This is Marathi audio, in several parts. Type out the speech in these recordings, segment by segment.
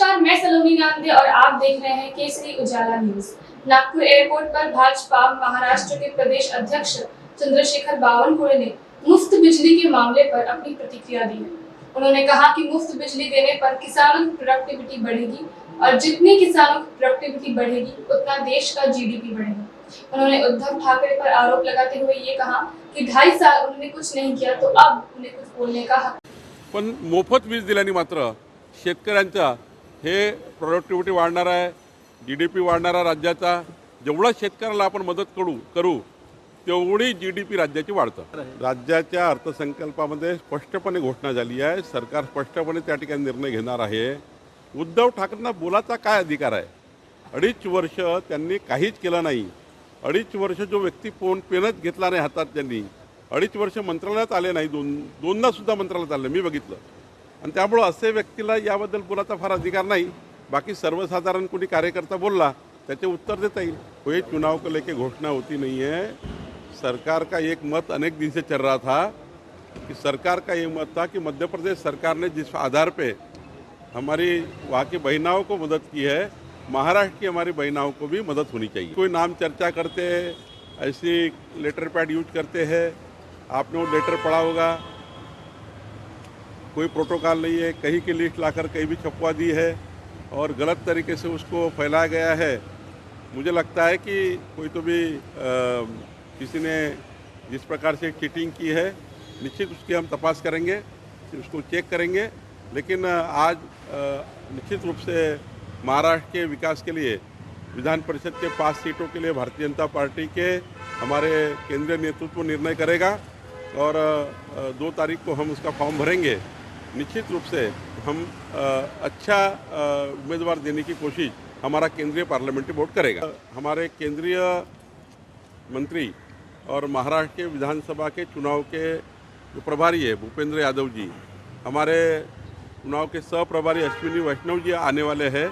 नमस्कार, मैं सलोनी गांधी और आप देख रहे हैं केसरी उजाला न्यूज। नागपुर एयरपोर्ट पर भाजपा महाराष्ट्र के प्रदेश अध्यक्ष चंद्रशेखर बावनकुळे ने मुफ्त बिजली के मामले पर अपनी प्रतिक्रिया दी है। उन्होंने कहा कि मुफ्त बिजली देने पर किसानों की प्रोडक्टिविटी बढ़ेगी और जितनी किसानों की प्रोडक्टिविटी बढ़ेगी उतना देश का जीडीपी बढ़ेगा। उन्होंने उद्धव ठाकरे पर आरोप लगाते हुए ये कहा कि 2.5 साल उन्होंने कुछ नहीं किया तो अब उन्हें कुछ बोलने का हक। पण मोफत वीज दिल्याने मात्र शेतकऱ्यांचा हे प्रोडक्टिव्हिटी वाढणार आहे, जीडीपी वाढणार आहे राज्याचा। जेवढा शेतकऱ्याला आपण मदत करू तेवढी जीडीपी राज्याची वाढतं। राज्याच्या अर्थसंकल्पामध्ये स्पष्टपणे घोषणा झाली आहे, सरकार स्पष्टपणे त्या ठिकाणी निर्णय घेणार आहे। उद्धव ठाकरेंना बोलायचा काय अधिकार आहे? 2.5 वर्ष त्यांनी काहीच केलं नाही। 2.5 वर्ष जो व्यक्ती पेनच घेतला नाही हातात, त्यांनी 2.5 वर्ष मंत्रालयात आले नाही, दोनदा सुद्धा मंत्रालयात आले मी बघितलं। आणि त्यामुळे असे व्यक्तीला याबद्दल बोलायचा फार अधिकार नाही। बाकी सर्वसाधारण कोणी कार्यकर्ता बोलला त्याचे उत्तर देता येईल। कोई चुनाव को लेके घोषणा होती नहीं है। सरकार का एक मत अनेक दिन से चल रहा था कि सरकार का ये मत था कि मध्य प्रदेश सरकार ने जिस आधार पे हमारी वहाँ की बहनाओं को मदद की है, महाराष्ट्र की हमारी बहनाओं को भी मदद होनी चाहिए। कोई नाम चर्चा करते हैं, ऐसी लेटर पैड यूज करते हैं, आपने वो लेटर पढ़ा होगा, कोई प्रोटोकॉल नहीं है, कहीं की लिस्ट लाकर कहीं भी छपवा दी है और गलत तरीके से उसको फैलाया गया है। मुझे लगता है कि कोई तो भी किसी ने जिस प्रकार से चीटिंग की है, निश्चित उसकी हम तपास करेंगे, उसको चेक करेंगे। लेकिन आज निश्चित रूप से महाराष्ट्र के विकास के लिए विधान परिषद के 5 सीटों के लिए भारतीय जनता पार्टी के हमारे केंद्रीय नेतृत्व निर्णय करेगा और 2 तारीख को हम उसका फॉर्म भरेंगे। निश्चित रूप से हम अच्छा उम्मीदवार देने की कोशिश हमारा केंद्रीय पार्लियामेंट्री बोर्ड करेगा। हमारे केंद्रीय मंत्री और महाराष्ट्र के विधानसभा के चुनाव के जो प्रभारी है भूपेंद्र यादव जी, हमारे चुनाव के सहप्रभारी अश्विनी वैष्णव जी आने वाले हैं।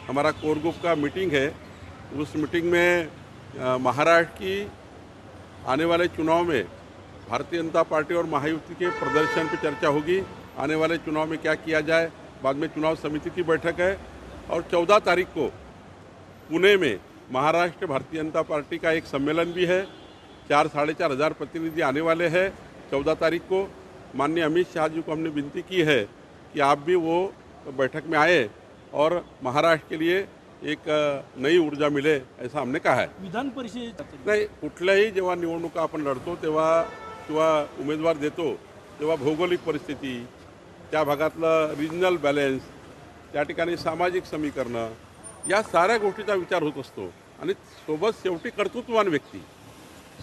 हमारा कोर ग्रुप का मीटिंग है, उस मीटिंग में महाराष्ट्र की आने वाले चुनाव में भारतीय जनता पार्टी और महायुति के प्रदर्शन पर चर्चा होगी। आने वाले चुनाव में क्या किया जाए, बाद में चुनाव समिति की बैठक है और 14 तारीख को पुणे में महाराष्ट्र भारतीय जनता पार्टी का एक सम्मेलन भी है। 4-4.5 हज़ार प्रतिनिधि आने वाले हैं। 14 तारीख को माननीय अमित शाह जी को हमने विनती की है कि आप भी वो बैठक में आए और महाराष्ट्र के लिए एक नई ऊर्जा मिले, ऐसा हमने कहा है। विधान परिषद नाही, कुठल्याही जेव्हा निवडणुका आपण लढतो तेव्हा किंवा उमेदवार देतो तेव्हा भौगोलिक परिस्थिती, त्या भागातलं रिजनल बॅलन्स, त्या ठिकाणी सामाजिक समीकरणं, या साऱ्या गोष्टीचा विचार होत असतो। आणि सोबत शेवटी कर्तृत्ववान व्यक्ती,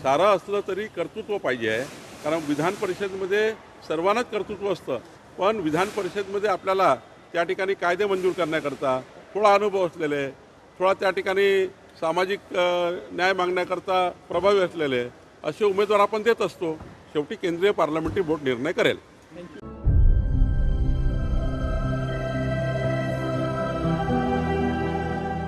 सारं असलं तरी कर्तृत्व पाहिजे आहे। कारण विधान परिषदेमध्ये सर्वांनाच कर्तृत्व असतं, पण विधान परिषदेमध्ये आपल्याला त्या ठिकाणी कायदे मंजूर करण्याकरता थोडा अनुभव असलेले, थोडा त्या ठिकाणी सामाजिक न्याय मागण्याकरता प्रभावी असलेले असे उमेदवार आपण देत असतो। शेवटी केंद्रीय पार्लमेंटरी बोर्ड निर्णय करेल।